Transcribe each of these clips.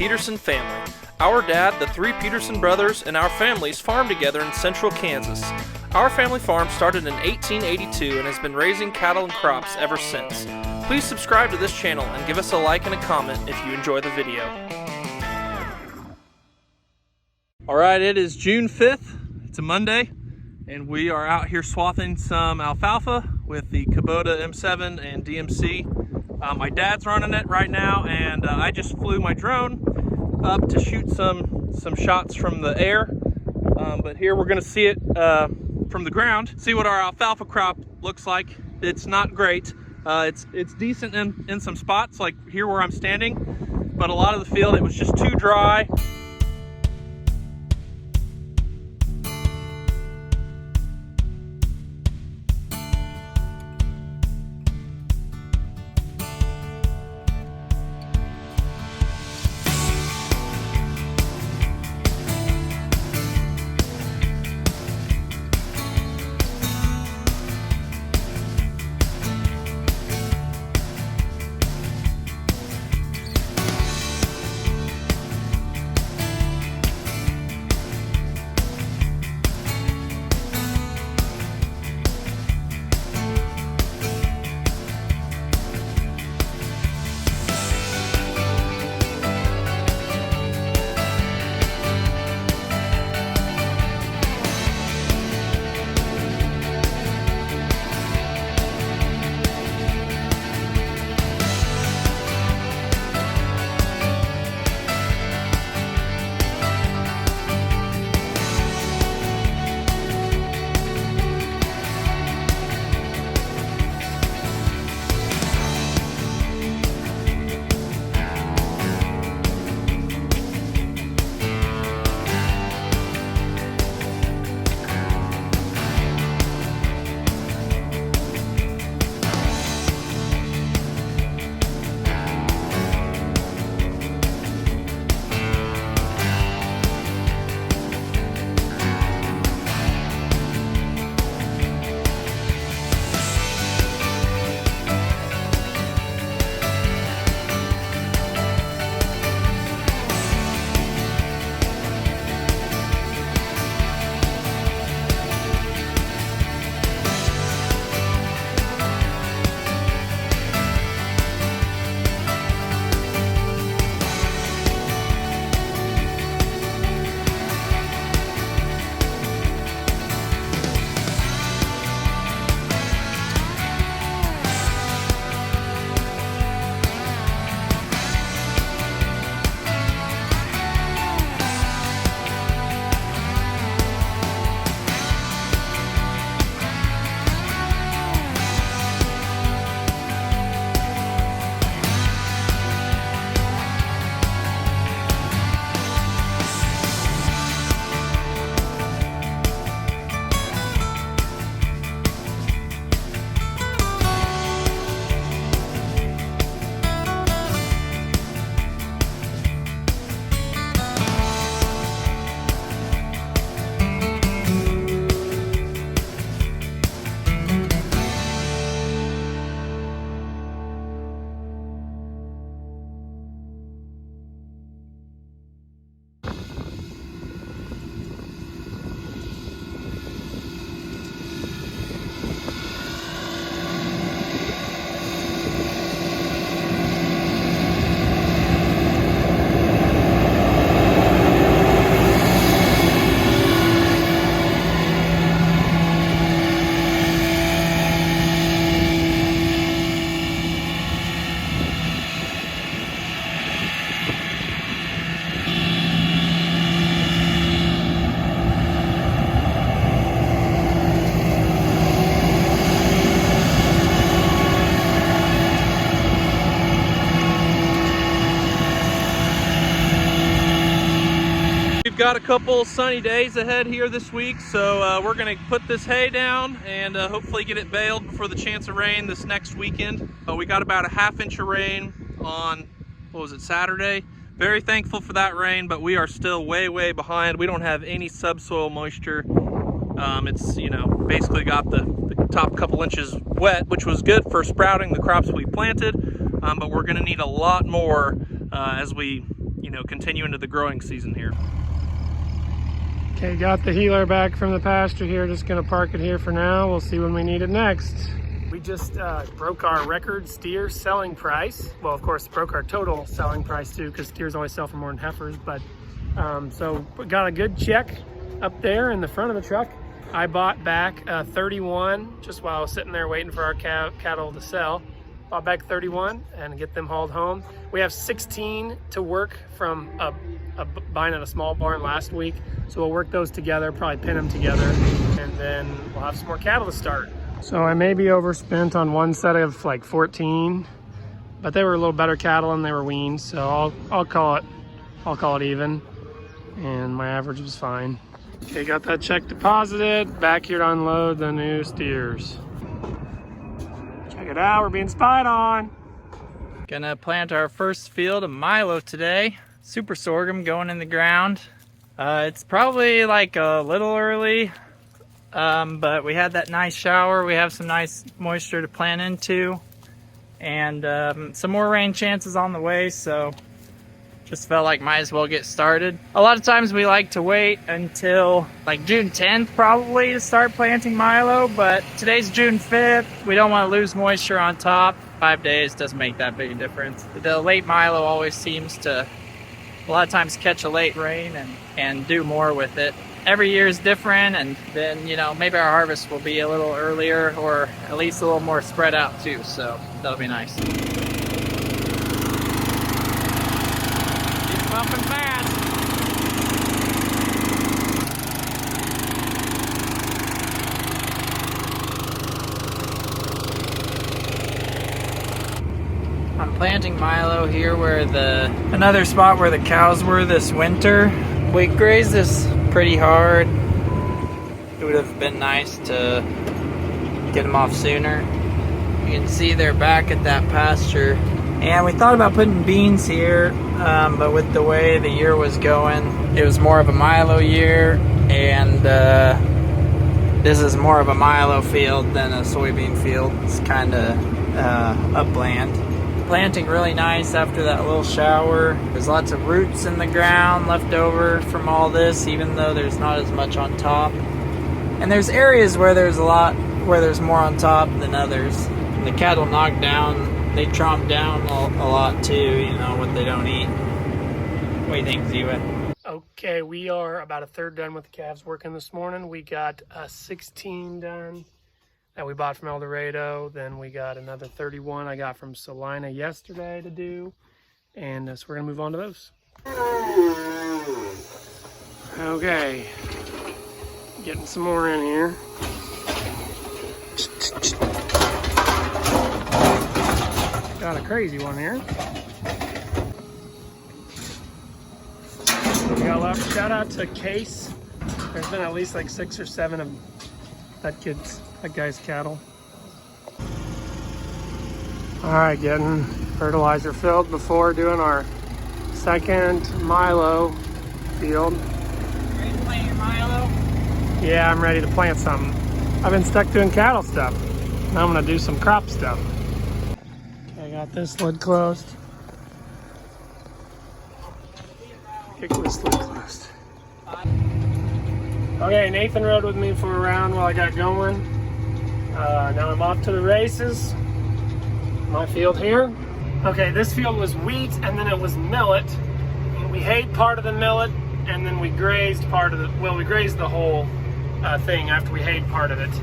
Peterson family. Our dad, the three Peterson brothers, and our families farm together in central Kansas. Our family farm started in 1882 and has been raising cattle and crops ever since. Please subscribe to this channel and give us a like and a comment if you enjoy the video. Alright, it is June 5th. It's a Monday, and we are out here swathing some alfalfa with the Kubota M7 and DMC. My dad's running it right now, and I just flew my drone up to shoot some shots from the air. But here we're gonna see it from the ground, see what our alfalfa crop looks like. It's not great. It's decent in some spots, like here where I'm standing, but a lot of the field, it was just too dry. We've got a couple sunny days ahead here this week, so we're gonna put this hay down and hopefully get it baled before the chance of rain this next weekend. We got about a ½ inch of rain on, what was it, Saturday. Very thankful for that rain, but we are still way behind. We don't have any subsoil moisture. It's, you know, basically got the top couple inches wet, which was good for sprouting the crops we planted, but we're gonna need a lot more as we continue into the growing season here. Okay, got the healer back from the pasture here. Just gonna park it here for now. We'll see when we need it next. We just broke our record steer selling price. Well, of course, broke our total selling price too, because steers always sell for more than heifers. But so we got a good check up there in the front of the truck. I bought back 31 just while I was sitting there waiting for our cattle to sell. Bought back 31 and get them hauled home. We have 16 to work from buying at a small barn last week. So we'll work those together, probably pin them together, and then we'll have some more cattle to start. So I may be overspent on one set of like 14, but they were a little better cattle and they were weaned. So I'll call it even, and my average was fine. Okay, got that check deposited. Back here to unload the new steers. Check it out, we're being spied on. Gonna plant our first field of milo today. Super sorghum going in the ground. It's probably like a little early, but we had that nice shower. We have some nice moisture to plant into, and some more rain chances on the way, so just felt like might as well get started. A lot of times we like to wait until like June 10th probably to start planting milo, but today's June 5th. We don't want to lose moisture on top. 5 days doesn't make that big a difference. The late milo always seems to a lot of times catch a late rain and do more with it. Every year is different, and then maybe our harvest will be a little earlier or at least a little more spread out too, so that'll be nice. Pumping fast. I'm planting milo here where another spot where the cows were this winter. We grazed this pretty hard. It would have been nice to get them off sooner. You can see they're back at that pasture. And we thought about putting beans here, but with the way the year was going, it was more of a milo year, and this is more of a milo field than a soybean field. It's kind of upland. Planting really nice after that little shower. There's lots of roots in the ground left over from all this, even though there's not as much on top. And there's areas where there's more on top than others. And the cattle knock down. They chomp down a lot too, what they don't eat. What do you think, Ziva? Okay, we are about a third done with the calves working this morning. We got 16 done that we bought from El Dorado. Then we got another 31 I got from Salina yesterday to do. And so we're gonna move on to those. Okay, getting some more in here. Got a crazy one here. We got left. Shout out to Case. There's been at least like 6 or 7 of that guy's cattle. All right, getting fertilizer filled before doing our second milo field. Ready to plant your milo? Yeah, I'm ready to plant something. I've been stuck doing cattle stuff. Now I'm gonna do some crop stuff. Got this lid closed. Kick this lid closed. Okay, Nathan rode with me for a round while I got going. Now I'm off to the races. My field here. Okay, this field was wheat and then it was millet. We hayed part of the millet and then we grazed we grazed the whole thing after we hayed part of it.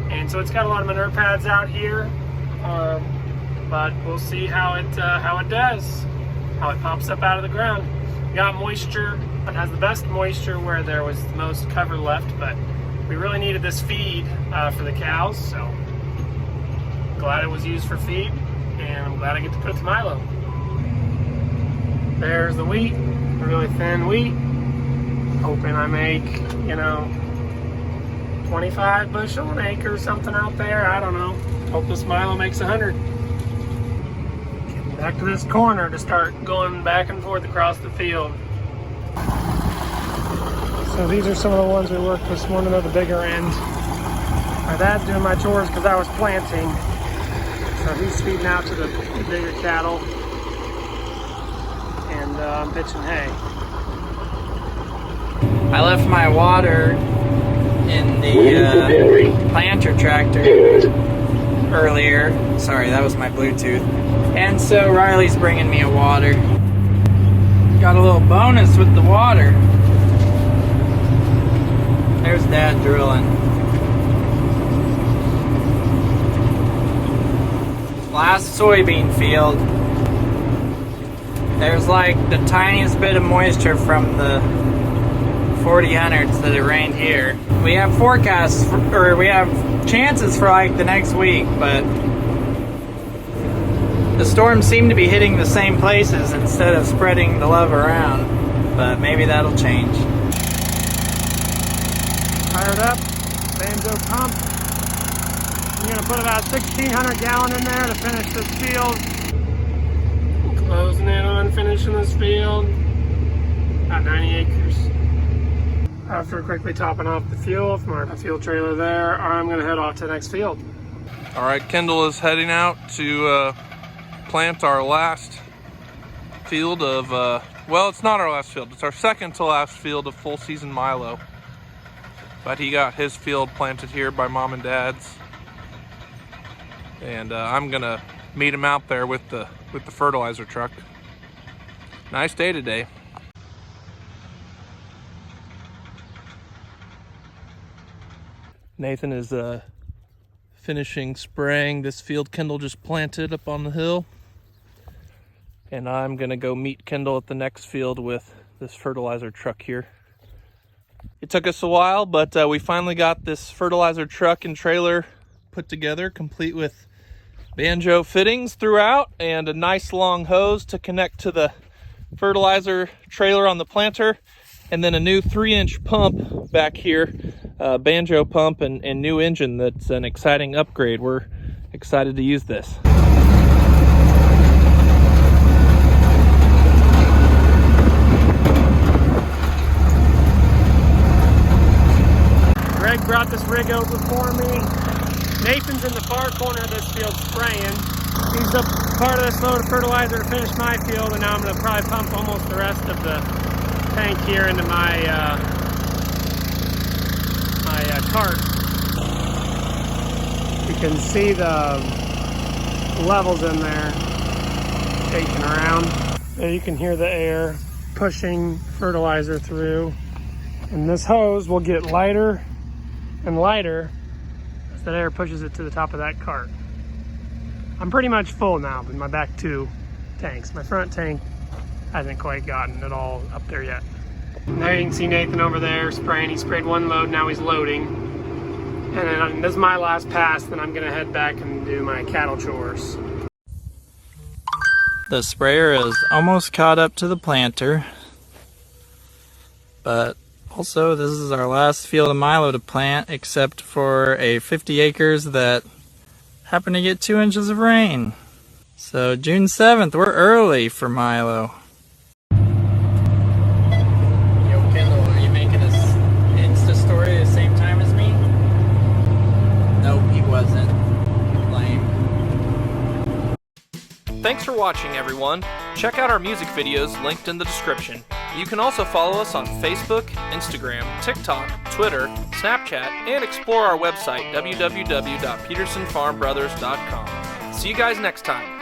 And so it's got a lot of manure pads out here. But we'll see how it does, how it pops up out of the ground. Got moisture, but has the best moisture where there was the most cover left, but we really needed this feed for the cows, so glad it was used for feed, and I'm glad I get to put it to milo. There's the wheat, really thin wheat. Hoping I make, 25 bushel an acre or something out there, I don't know. Hope this milo makes 100. Back to this corner to start going back and forth across the field. So these are some of the ones we worked this morning at the bigger end. My dad's doing my chores because I was planting. So he's feeding out to the bigger cattle. And I'm pitching hay. I left my water in the planter tractor earlier. Sorry, that was my Bluetooth. And so Riley's bringing me a water. Got a little bonus with the water. There's Dad drilling. Last soybean field. There's like the tiniest bit of moisture from the 4000s that it rained here. We have forecasts, we have chances for like the next week, but the storms seem to be hitting the same places instead of spreading the love around, but maybe that'll change. Fired up, banjo pump. I'm gonna put about 1,600 gallon in there to finish this field. Closing in on finishing this field. About 90 acres. After quickly topping off the fuel from our fuel trailer there, I'm gonna head off to the next field. All right, Kendall is heading out to plant our last field of, well, it's not our last field. It's our second to last field of full season milo. But he got his field planted here by Mom and Dad's. And I'm gonna meet him out there with the fertilizer truck. Nice day today. Nathan is finishing spraying this field Kendall just planted up on the hill. And I'm gonna go meet Kendall at the next field with this fertilizer truck here. It took us a while, but we finally got this fertilizer truck and trailer put together, complete with banjo fittings throughout and a nice long hose to connect to the fertilizer trailer on the planter, and then a new 3-inch pump back here, banjo pump and new engine. That's an exciting upgrade. We're excited to use this. Greg brought this rig over for me. Nathan's in the far corner of this field spraying. He's up part of this load of fertilizer to finish my field, and now I'm going to probably pump almost the rest of the tank here into my cart. You can see the levels in there shaking around. There you can hear the air pushing fertilizer through, and this hose will get lighter and lighter as that air pushes it to the top of that cart. I'm pretty much full now with my back 2 tanks. My front tank hasn't quite gotten it all up there yet. Now you can see Nathan over there spraying. He sprayed 1 load, now he's loading. And then this is my last pass, then I'm gonna head back and do my cattle chores. The sprayer is almost caught up to the planter, but also this is our last field of milo to plant, except for a 50 acres that happened to get 2 inches of rain. So June 7th, we're early for milo. Yo, Kendall, are you making a Insta story the same time as me? Nope, he wasn't. Lame. Thanks for watching, everyone. Check out our music videos linked in the description. You can also follow us on Facebook, Instagram, TikTok, Twitter, Snapchat, and explore our website, www.petersonfarmbrothers.com. See you guys next time.